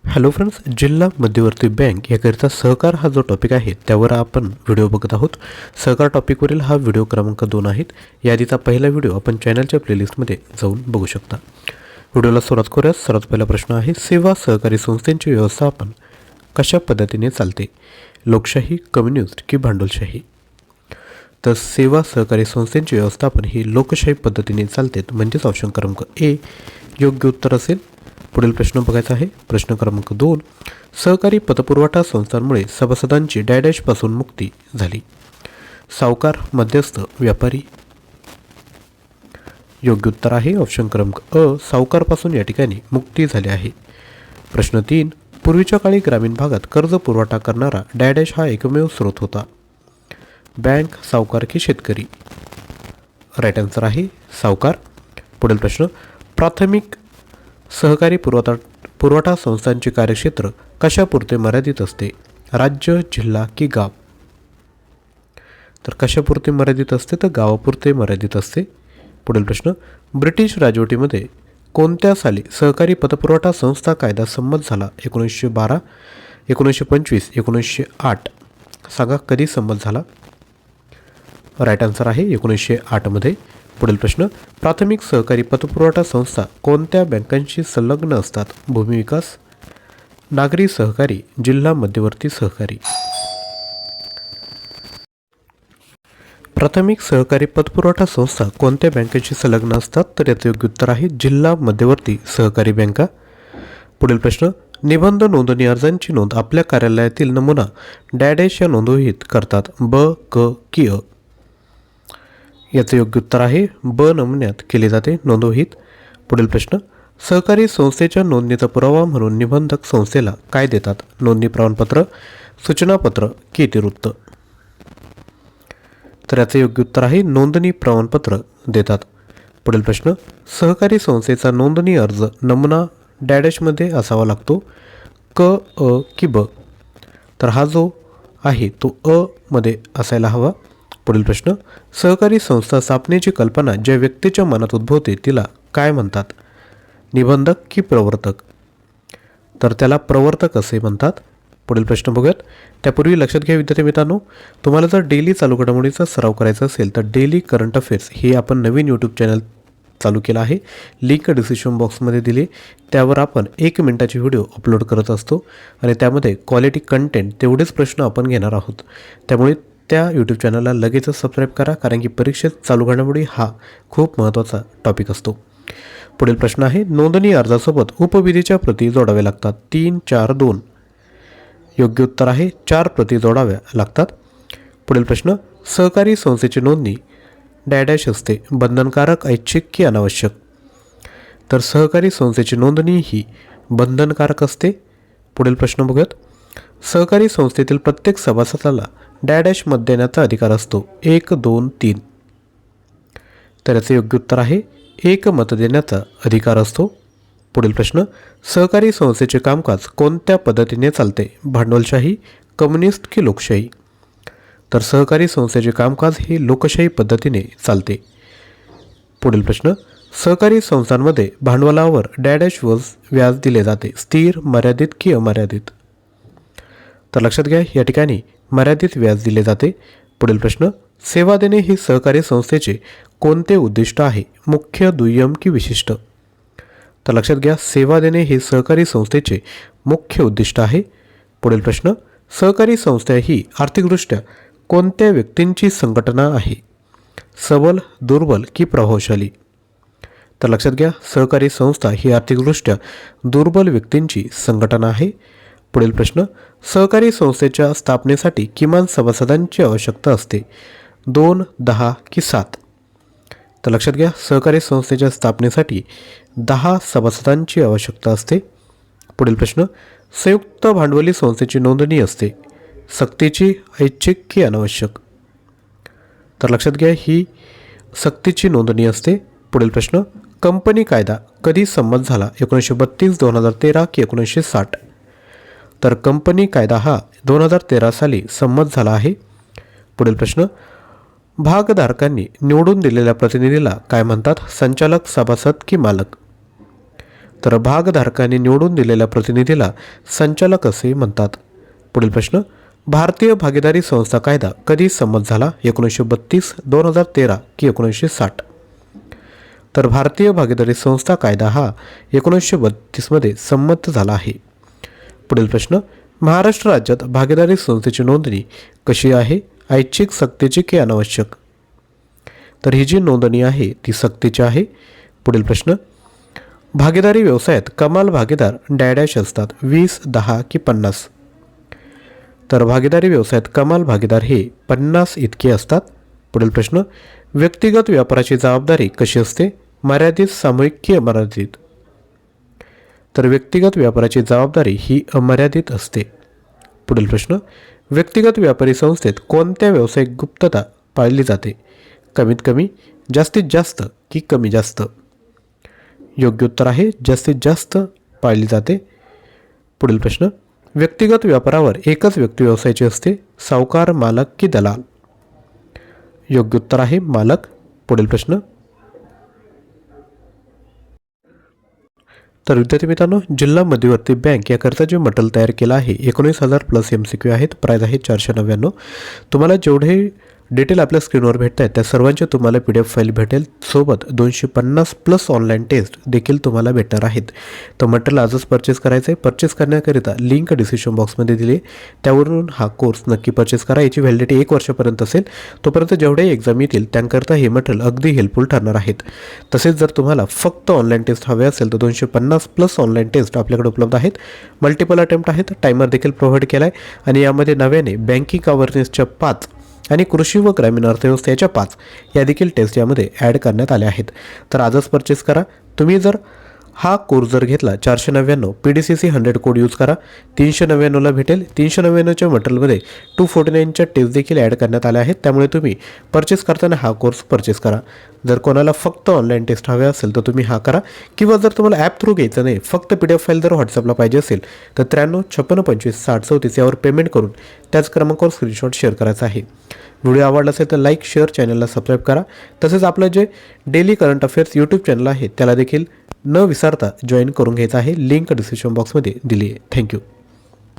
Hello friends, जिल्हा मध्यवर्ती bank याकरिता सहकार हा जो टॉपिक आहे त्यावर आपण व्हिडिओ बघत आहोत. सहकार टॉपिकवरील हा व्हिडिओ क्रमांक 2 आहेत. यादीचा पहिला व्हिडिओ आपण चॅनलच्या प्लेलिस्टमध्ये जाऊन बघू शकता. व्हिडिओला सुरुवात करूया. सर्वात पहिला प्रश्न आहे, सेवा सहकारी संस्थेची व्यवस्थापन कशा पद्धतीने चालते? लोकशाही, कम्युनिस्ट की भांडवलशाही? तर सेवा सहकारी संस्थेचे व्यवस्थापन ही लोकशाही पद्धतीने चालते, म्हणजेच ऑप्शन क्रमांक ए योग्य उत्तर असेल. पुढील प्रश्न बघायचा आहे. प्रश्न क्रमांक 2, सहकारी पतपुरवठा संस्थांमुळे सभासदांची डॅशपासून मुक्ती झाली. सावकार, मध्यस्थ, व्यापारी? योग्य उत्तर आहे ऑप्शन क्रमांक अ, सावकारपासून या ठिकाणी मुक्ती झाली आहे. प्रश्न 3, पूर्वीच्या काळी ग्रामीण भागात कर्ज पुरवठा करणारा डॅश हा एकमेव स्रोत होता. बँक, सावकार की शेतकरी? राईट आन्सर आहे सावकार. पुढील प्रश्न, प्राथमिक सहकारी पुरवठा संस्थांचे कार्यक्षेत्र कशापुरते मर्यादित असते? राज्य, जिल्हा की गाव? तर कशापुरते मर्यादित असते? तर गावापुरते मर्यादित असते. पुढील प्रश्न, ब्रिटिश राजवटीमध्ये कोणत्या साली सहकारी पतपुरवठा संस्था कायदा संमत झाला? 1912, 1925, 1908? सांगा कधी संमत झाला? राईट आन्सर आहे 1908 पुढील प्रश्न, प्राथमिक सहकारी पतपुरवठा संस्था कोणत्या बँकांशी संलग्न असतात? भूमी विकास, नागरी सहकारी, जिल्हा मध्यवर्ती सहकारी? प्राथमिक सहकारी पतपुरवठा संस्था कोणत्या बँकांशी संलग्न असतात? तर याचं योग्य उत्तर आहे जिल्हा मध्यवर्ती सहकारी बँका. पुढील प्रश्न, निबंध नोंदणी अर्जांची नोंद आपल्या कार्यालयातील नमुना डॅश या नोंदवहीत करतात. ब, क की अ? याचं योग्य उत्तर आहे ब नमुन्यात केले जाते, नोंदवहीत. पुढील प्रश्न, सहकारी संस्थेच्या नोंदणीचा पुरावा म्हणून निबंधक संस्थेला काय देतात? नोंदणी प्रमाणपत्र, सूचनापत्र की इतिवृत्त? तर याचे योग्य उत्तर आहे नोंदणी प्रमाणपत्र देतात. पुढील प्रश्न, सहकारी संस्थेचा नोंदणी अर्ज नमुना डॅशमध्ये असावा लागतो. क, अ की ब? तर हा जो आहे तो अ मध्ये असायला हवा. पुढील प्रश्न, सहकारी संस्था स्थापनेची कल्पना ज्या व्यक्तीच्या मनात उद्भवते तिला काय म्हणतात? निबंधक की प्रवर्तक? तर त्याला प्रवर्तक असे म्हणतात. पुढील प्रश्न बघूयात. त्यापूर्वी लक्षात घ्या विद्यार्थी मित्रांनो, तुम्हाला जर डेली चालू घडामोडीचा सराव करायचा असेल तर डेली करंट अफेअर्स हे आपण नवीन यूट्यूब चॅनल चालू केलं आहे. लिंक डिस्क्रिप्शन बॉक्समध्ये दिली. त्यावर आपण 1 मिनिटाची व्हिडिओ अपलोड करत असतो आणि त्यामध्ये क्वालिटी कंटेंट तेवढेच प्रश्न आपण घेणार आहोत. त्यामुळे त्या यूट्यूब चॅनलला लगेचच सबस्क्राईब करा, कारण की परीक्षेत चालू घडामोडी हा खूप महत्त्वाचा टॉपिक असतो. पुढील प्रश्न आहे, नोंदणी अर्जासोबत उपविधीच्या प्रती जोडाव्या लागतात. 3, 4, 2? योग्य उत्तर आहे 4 प्रती जोडाव्या लागतात. पुढील प्रश्न, सहकारी संस्थेची नोंदणी डॅश असते. बंधनकारक, ऐच्छिक की अनावश्यक? तर सहकारी संस्थेची नोंदणी ही बंधनकारक असते. पुढील प्रश्न बघूयात. सहकारी संस्थेतील प्रत्येक सभासदाला डॅश मत देण्याचा अधिकार असतो. 1, 2, 3? तर याचे योग्य उत्तर आहे 1 मत देण्याचा अधिकार असतो. पुढील प्रश्न, सहकारी संस्थेचे कामकाज कोणत्या पद्धतीने चालते? भांडवलशाही, कम्युनिस्ट की लोकशाही? तर सहकारी संस्थेचे कामकाज हे लोकशाही पद्धतीने चालते. पुढील प्रश्न, सहकारी संस्थांमध्ये भांडवलावर डॅश व्याज दिले जाते. स्थिर, मर्यादित की अमर्यादित? तर लक्षात घ्या या ठिकाणी मर्यादित व्याज दिले जाते. पुढील प्रश्न, सेवा देणे हे सहकारी संस्थेचे कोणते उद्दिष्ट आहे? मुख्य, दुय्यम की विशिष्ट? तर लक्षात घ्या सेवा देणे हे सहकारी संस्थेचे मुख्य उद्दिष्ट आहे. पुढील प्रश्न, सहकारी संस्था ही आर्थिकदृष्ट्या कोणत्या व्यक्तींची संघटना आहे? सबल, दुर्बल की प्रभावशाली? तर लक्षात घ्या सहकारी संस्था ही आर्थिकदृष्ट्या दुर्बल व्यक्तींची संघटना आहे. पुढील प्रश्न, सहकारी संस्थेच्या स्थापनेसाठी किमान सभासदांची आवश्यकता असते. 2, 10 की 7? तर लक्षात घ्या सहकारी संस्थेच्या स्थापनेसाठी 10 सभासदांची आवश्यकता असते. पुढील प्रश्न, संयुक्त भांडवली संस्थेची नोंदणी असते. सक्तीची, ऐच्छिक की अनावश्यक? तर लक्षात घ्या ही सक्तीची नोंदणी असते. पुढील प्रश्न, कंपनी कायदा कधी संमत झाला? 1932, 2013 की 1960? तर कंपनी कायदा हा 2013 साली संमत झाला आहे. पुढील प्रश्न, भागधारकांनी निवडून दिलेल्या प्रतिनिधीला काय म्हणतात? संचालक, सभासद की मालक? तर भागधारकांनी निवडून दिलेल्या प्रतिनिधीला संचालक असे म्हणतात. पुढील प्रश्न, भारतीय भागीदारी संस्था कायदा कधी संमत झाला? 1932, 2013 की 1960? तर भारतीय भागीदारी संस्था कायदा हा 1932मध्ये संमत झाला आहे. पुढील प्रश्न, महाराष्ट्र राज्यात भागीदारी संस्थेची नोंदणी कशी आहे? ऐच्छिक, सक्तीची की अनावश्यक? तर ही जी नोंदणी आहे ती सक्तीची आहे. पुढील प्रश्न, भागीदारी व्यवसायात कमाल भागीदार डॅडॅश असतात, 20, 10 की 50? तर भागीदारी व्यवसायात कमाल भागीदार हे 50 इतके असतात. पुढील प्रश्न, व्यक्तिगत व्यापाराची जबाबदारी कशी असते? मर्यादित, सामूहिक की अमर्यादित? तर व्यक्तिगत व्यापाराची जबाबदारी ही अमर्यादित असते. पुढील प्रश्न, व्यक्तिगत व्यापारी संस्थेत कोणत्या व्यावसायिक गुप्तता पाळली जाते? कमीत कमी, जास्तीत जास्त की कमी जास्त? योग्य उत्तर आहे जास्तीत जास्त पाळली जाते. पुढील प्रश्न, व्यक्तिगत व्यापारावर एकच व्यक्ती व्यवसायाची असते, सावकार, मालक की दलाल? योग्य उत्तर आहे मालक. पुढील प्रश्न, तर विद्यार्थी मित्रांनो, जिल्हा मध्यवर्ती बँक या करता जे मटेरियल तयार केलं आहे 19,000 प्लस MCQ आहेत. प्राईज आहे 499. तुम्हाला जेवढे डिटेल आपल्या स्क्रीनवर भेटत आहेत त्या सर्वांचे तुम्हाला PDF फाईल भेटेल. सोबत 250 प्लस ऑनलाईन टेस्ट देखील तुम्हाला भेटणार आहेत. तर मटेरियल आजच परचेस करायचं आहे. परचेस करण्याकरिता लिंक डिस्क्रिप्शन बॉक्समध्ये दिली आहे, त्यावरून हा कोर्स नक्की परचेस करा. याची व्हॅलिडिटी 1 वर्षापर्यंत असेल. तोपर्यंत जेवढे एक्झाम येतील त्यांकरता हे मटेरियल अगदी हेल्पफुल ठरणार आहेत. तसेच जर तुम्हाला फक्त ऑनलाईन टेस्ट हवे असेल तर 250 प्लस ऑनलाईन टेस्ट आपल्याकडे उपलब्ध आहेत. मल्टिपल अटेम्प्ट आहेत. टायमर देखील प्रोव्हाइड केला आहे आणि यामध्ये नव्याने बँकिंग अवेअरनेसच्या 5 आणि कृषी व ग्रामीण अर्थव्यवस्थेच्या 5 या देखील टेस्ट यामध्ये ॲड करण्यात आल्या आहेत. तर आजच परचेस करा. तुम्ही जर हा कोर्स जर घेतला 499 PDCC 100 कोड यूज करा, 399ला भेटेल. 399च्या मटेरियलमध्ये 249च्या टेस्ट देखील ॲड करण्यात आल्या आहेत. त्यामुळे तुम्ही परचेस करताना हा कोर्स परचेस करा. जर कोणाला फक्त ऑनलाईन टेस्ट हवे असेल तर तुम्ही हा करा, किंवा जर तुम्हाला ॲप थ्रू घ्यायचं नाही, फक्त PDF फाईल जर व्हॉट्सअपला पाहिजे असेल तर 93 56 25 60 34 यावर पेमेंट करून त्याच क्रमांकावर स्क्रीनशॉट शेअर करायचा आहे. व्हिडिओ आवडला असेल तर लाईक, शेअर, चॅनलला सबस्क्राईब करा. तसेच आपलं जे daily current affairs YouTube channel आहे त्याला देखील न विसरता जॉईन करून घ्यायचं आहे. लिंक डिस्क्रिप्शन बॉक्समध्ये दिली आहे. थँक्यू.